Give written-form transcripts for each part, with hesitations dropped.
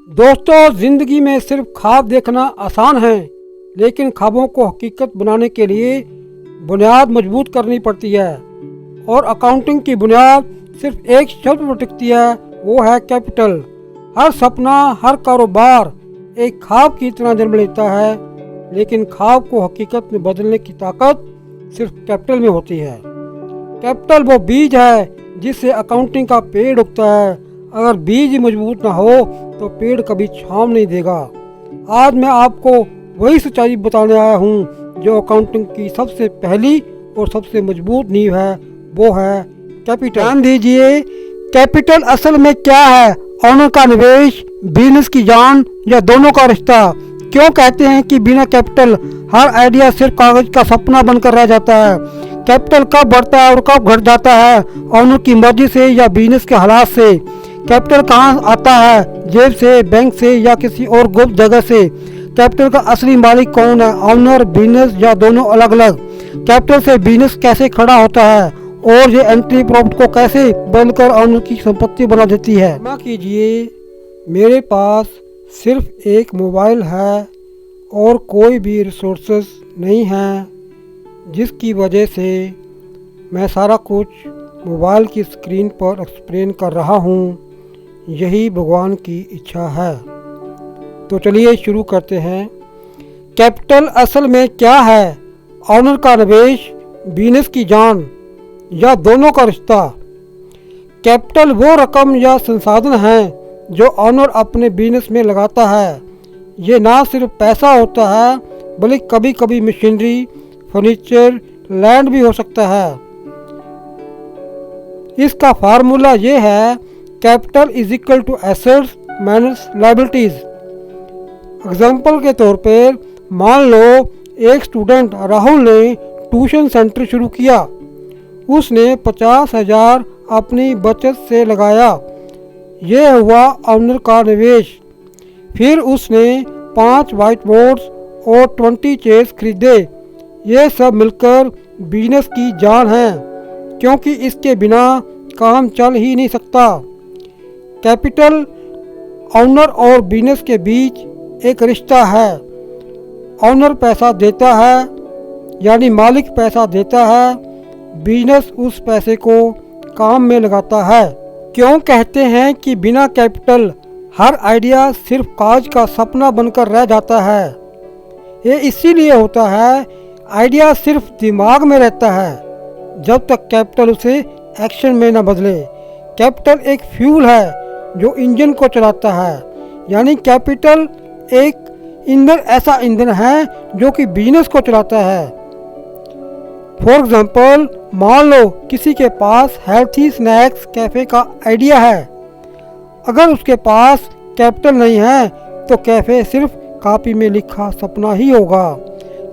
दोस्तों, ज़िंदगी में सिर्फ ख्वाब देखना आसान है, लेकिन ख्वाबों को हकीकत बनाने के लिए बुनियाद मजबूत करनी पड़ती है। और अकाउंटिंग की बुनियाद सिर्फ एक शब्द पर टिकती है, वो है कैपिटल। हर सपना, हर कारोबार एक ख्वाब की तरह जन्म लेता है, लेकिन ख्वाब को हकीकत में बदलने की ताकत सिर्फ कैपिटल में होती है। कैपिटल वो बीज है जिससे अकाउंटिंग का पेड़ उगता है। अगर बीज ही मजबूत ना हो तो पेड़ कभी छांव नहीं देगा। आज मैं आपको वही सच्चाई बताने आया हूँ जो अकाउंटिंग की सबसे पहली और सबसे मजबूत नींव है, वो है कैपिटल। ध्यान दीजिए, कैपिटल असल में क्या है? ऑनर का निवेश, बिजनेस की जान या दोनों का रिश्ता। क्यों कहते हैं कि बिना कैपिटल हर आइडिया सिर्फ कागज का सपना बनकर रह जाता है? कैपिटल कब बढ़ता है और कब घट जाता है? ऑनर की मर्जी से या बिजनेस के हालात से? कैपिटल कहाँ आता है? जेब से, बैंक से या किसी और गुप्त जगह से? कैपिटल का असली मालिक कौन है? ऑनर, बिजनेस या दोनों अलग अलग? कैपिटल से बिजनेस कैसे खड़ा होता है और ये एंट्री प्रॉफिट को कैसे बदलकर ऑनर की संपत्ति बना देती है? क्षमा कीजिए, मेरे पास सिर्फ एक मोबाइल है और कोई भी रिसोर्सेज नहीं है, जिसकी वजह से मैं सारा कुछ मोबाइल की स्क्रीन पर एक्सप्लेन कर रहा हूँ। यही भगवान की इच्छा है। तो चलिए शुरू करते हैं। कैपिटल असल में क्या है? ऑनर का निवेश, बिजनेस की जान या दोनों का रिश्ता? कैपिटल वो रकम या संसाधन है जो ऑनर अपने बिजनेस में लगाता है। ये ना सिर्फ पैसा होता है, बल्कि कभी कभी मशीनरी, फर्नीचर, लैंड भी हो सकता है। इसका फार्मूला ये है, capital is equal to assets minus liabilities. Example के तौर पर मान लो एक स्टूडेंट राहुल ने ट्यूशन सेंटर शुरू किया। उसने 50,000 अपनी बचत से लगाया। यह हुआ ऑनर का निवेश। फिर उसने 5 व्हाइट बोर्ड्स और 20 चेयर्स खरीदे। ये सब मिलकर बिजनेस की जान है, क्योंकि इसके बिना काम चल ही नहीं सकता। कैपिटल ऑनर और बिजनेस के बीच एक रिश्ता है। ऑनर पैसा देता है, यानी मालिक पैसा देता है। बिजनेस उस पैसे को काम में लगाता है। क्यों कहते हैं कि बिना कैपिटल हर आइडिया सिर्फ कागज का सपना बनकर रह जाता है? ये इसीलिए होता है, आइडिया सिर्फ दिमाग में रहता है जब तक कैपिटल उसे एक्शन में न बदले। कैपिटल एक फ्यूल है जो इंजन को चलाता है, यानी कैपिटल एक ईंधन, ऐसा ईंधन है जो कि बिजनेस को चलाता है। फॉर एग्जाम्पल, मान लो किसी के पास हेल्थी स्नैक्स कैफ़े का आइडिया है। अगर उसके पास कैपिटल नहीं है तो कैफ़े सिर्फ कॉपी में लिखा सपना ही होगा।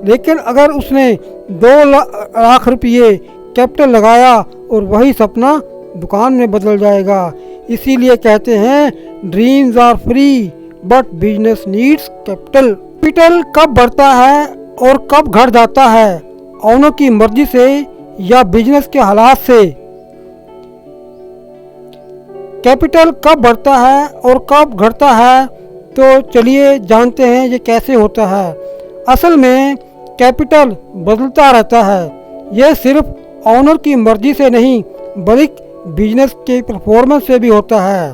लेकिन अगर उसने 2 लाख रुपये कैपिटल लगाया और वही सपना दुकान में बदल जाएगा। इसीलिए कहते हैं, dreams are free but business needs capital. Capital कब बढ़ता है और कब घट जाता है? ऑनर की मर्जी से या बिजनेस के हालात से? कैपिटल कब बढ़ता है और कब घटता है, तो चलिए जानते हैं ये कैसे होता है। असल में कैपिटल बदलता रहता है। यह सिर्फ ऑनर की मर्जी से नहीं, बल्कि बिजनेस के परफॉर्मेंस से भी होता है।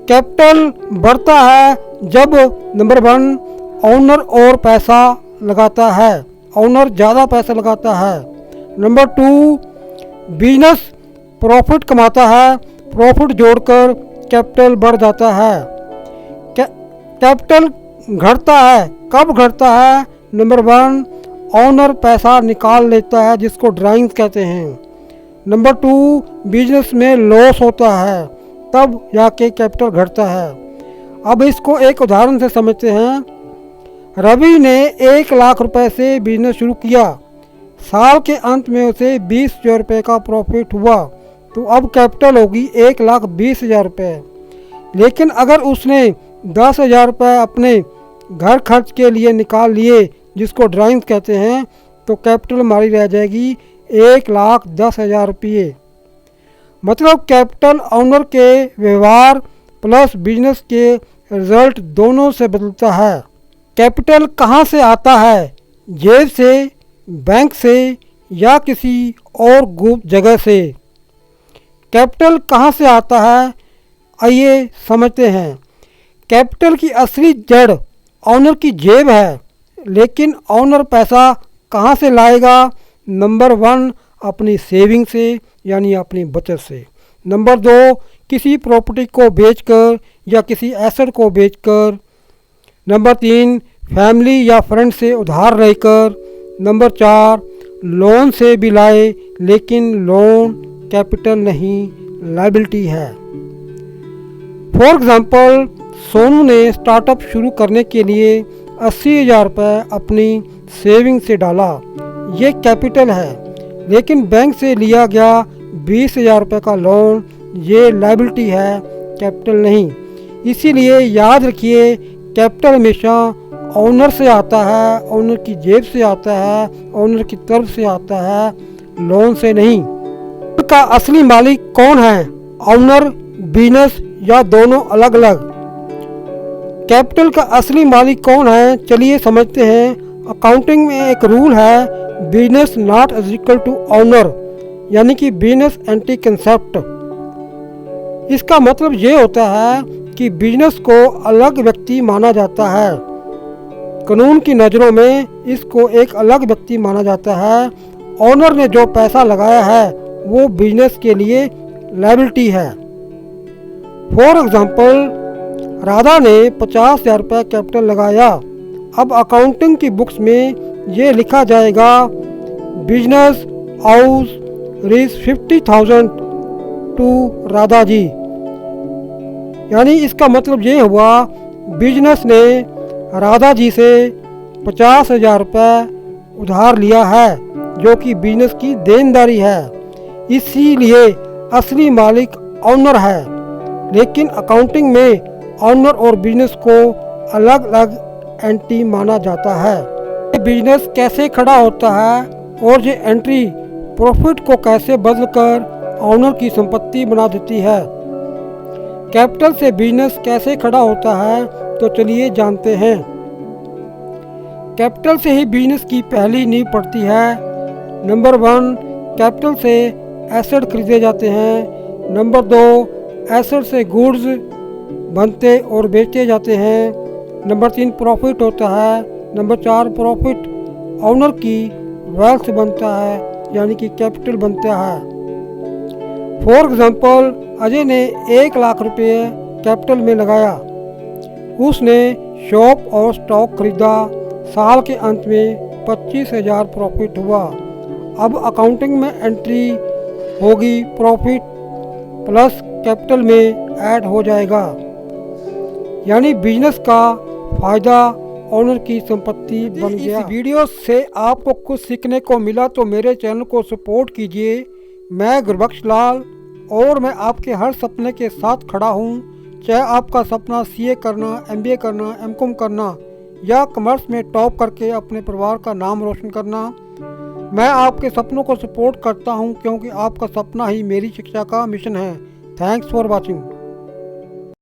कैपिटल बढ़ता है जब नंबर 1 ऑनर और पैसा लगाता है, ऑनर ज़्यादा पैसा लगाता है। नंबर 2 बिजनेस प्रॉफिट कमाता है, प्रॉफिट जोड़कर कैपिटल बढ़ जाता है। कैपिटल घटता है, कब घटता है? नंबर 1 ऑनर पैसा निकाल लेता है, जिसको ड्राइंग्स कहते हैं। नंबर 2 बिजनेस में लॉस होता है, तब जाके कैपिटल घटता है। अब इसको एक उदाहरण से समझते हैं। रवि ने 1 लाख रुपए से बिजनेस शुरू किया। साल के अंत में उसे 20,000 रुपये का प्रॉफिट हुआ, तो अब कैपिटल होगी 1,20,000 रुपये। लेकिन अगर उसने 10,000 रुपये अपने घर खर्च के लिए निकाल लिए, जिसको ड्राइंग्स कहते हैं, तो कैपिटल हमारी रह जाएगी 1,10,000 रुपये। मतलब कैपिटल ऑनर के व्यवहार प्लस बिजनेस के रिजल्ट दोनों से बदलता है। कैपिटल कहाँ से आता है? जेब से, बैंक से या किसी और गुप्त जगह से? कैपिटल कहाँ से आता है, आइए समझते हैं। कैपिटल की असली जड़ ऑनर की जेब है, लेकिन ऑनर पैसा कहाँ से लाएगा? नंबर 1 अपनी सेविंग से यानी अपनी बचत से। नंबर 2 किसी प्रॉपर्टी को बेचकर या किसी एसेट को बेचकर। नंबर 3 फैमिली या फ्रेंड से उधार लेकर। नंबर 4 लोन से भी लाए, लेकिन लोन कैपिटल नहीं, लायबिलिटी है। फॉर एग्ज़ाम्पल, सोनू ने स्टार्टअप शुरू करने के लिए 80,000 रुपये अपनी सेविंग से डाला, ये कैपिटल है। लेकिन बैंक से लिया गया 20,000 रुपये का लोन, ये लायबिलिटी है, कैपिटल नहीं। इसीलिए याद रखिए, कैपिटल हमेशा ओनर से आता है, ओनर की जेब से आता है, ओनर की तरफ से आता है, लोन से नहीं। का असली मालिक कौन है? ओनर, बिजनेस या दोनों अलग अलग? कैपिटल का असली मालिक कौन है, चलिए समझते हैं। अकाउंटिंग में एक रूल है, business not is equal to owner, यानी कि बिजनेस एंटी कंसेप्ट। इसका मतलब ये होता है कि बिजनेस को अलग व्यक्ति माना जाता है। कानून की नज़रों में इसको एक अलग व्यक्ति माना जाता है। ओनर ने जो पैसा लगाया है वो बिजनेस के लिए लायबिलिटी है। फॉर एग्ज़ाम्पल, राधा ने 50,000 रुपये कैपिटल लगाया। अब अकाउंटिंग की बुक्स में ये लिखा जाएगा, business house रीज 50,000 to Radha ji. यानी इसका मतलब ये हुआ, बिजनेस ने राधा जी से 50,000 रुपये उधार लिया है, जो कि बिजनेस की देनदारी है। इसीलिए असली मालिक ऑनर है। लेकिन अकाउंटिंग में ऑनर और बिजनेस को अलग अलग एंटी माना जाता है। बिजनेस कैसे खड़ा होता है और ये एंट्री प्रॉफिट को कैसे बदलकर ऑनर की संपत्ति बना देती है। कैपिटल से बिजनेस कैसे खड़ा होता है, तो चलिए जानते हैं। कैपिटल से ही बिजनेस की पहली नींव पड़ती है। नंबर 1 कैपिटल से एसेट खरीदे जाते हैं। नंबर 2 एसेट से गुड्स बनते और बेचे जाते हैं। नंबर 3 प्रॉफिट होता है। नंबर 4 प्रॉफिट ऑनर की वेल्थ बनता है, यानी कि कैपिटल बनता है। फॉर एग्ज़ाम्पल, अजय ने 1 लाख रुपये कैपिटल में लगाया। उसने शॉप और स्टॉक खरीदा। साल के अंत में 25,000 प्रॉफिट हुआ। अब अकाउंटिंग में एंट्री होगी, प्रॉफिट प्लस कैपिटल में ऐड हो जाएगा, यानी बिजनेस का फायदा ओनर की संपत्ति बन गया। इस वीडियो से आपको कुछ सीखने को मिला तो मेरे चैनल को सपोर्ट कीजिए। मैं गुरबख्श लाल और मैं आपके हर सपने के साथ खड़ा हूँ। चाहे आपका सपना सीए करना, एमबीए करना, एमकॉम करना या कॉमर्स में टॉप करके अपने परिवार का नाम रोशन करना, मैं आपके सपनों को सपोर्ट करता हूँ, क्योंकि आपका सपना ही मेरी शिक्षा का मिशन है। Thanks for watching.